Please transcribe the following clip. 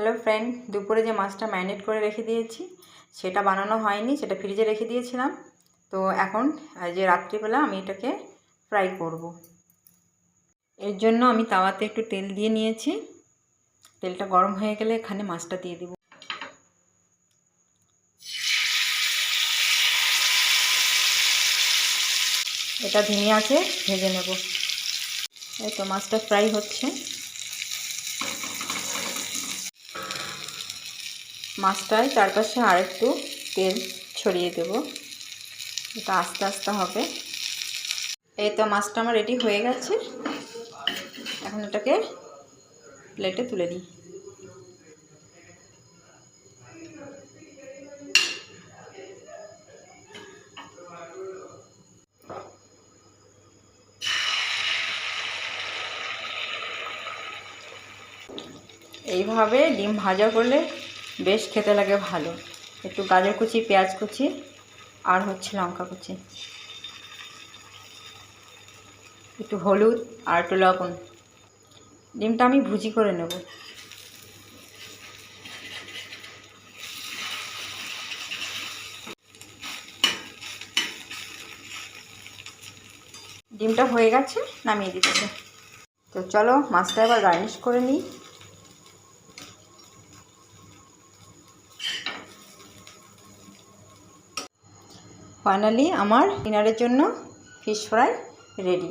Hello friend, দুপুরে যে মাছটা ম্যারিনেট করে রেখে দিয়েছি সেটা বানানো হয়নি, সেটা ফ্রিজে রেখে দিয়েছিলাম। তো এখন যে রাত্রিবেলা আমি এটাকে ফ্রাই করব। এর জন্য আমি তাওয়াতে একটু তেল দিয়ে নিয়েছি। তেলটা গরম হয়ে গেলে এখানে মাছটা দিয়ে দেব। এটা ধিমি আঁচে ভেজে নেব। এই তো মাছটা ফ্রাই হচ্ছে। মাছটায় চারপাশে আরেকটু তেল ছড়িয়ে দেব। এটা আস্তে আস্তে হবে। এই তো মাছটা আমার রেডি হয়ে গেছে। এখন এটাকে প্লেটে তুলে নিই। এইভাবে ডিম ভাজা করলে বেশ খেতে লাগে ভালো। একটু গাজর কুচি, পেঁয়াজ কুচি আর হচ্ছে লঙ্কা কুচি, একটু হলুদ আর একটু লবণ। ডিমটা আমি ভুজি করে নেব। ডিমটা হয়ে গেছে, নামিয়ে দিচ্ছি। তো চলো মাছটা এবার গার্নিশ করে নিই। ফাইনালি আমার ডিনারের জন্য ফিশ ফ্রাই রেডি।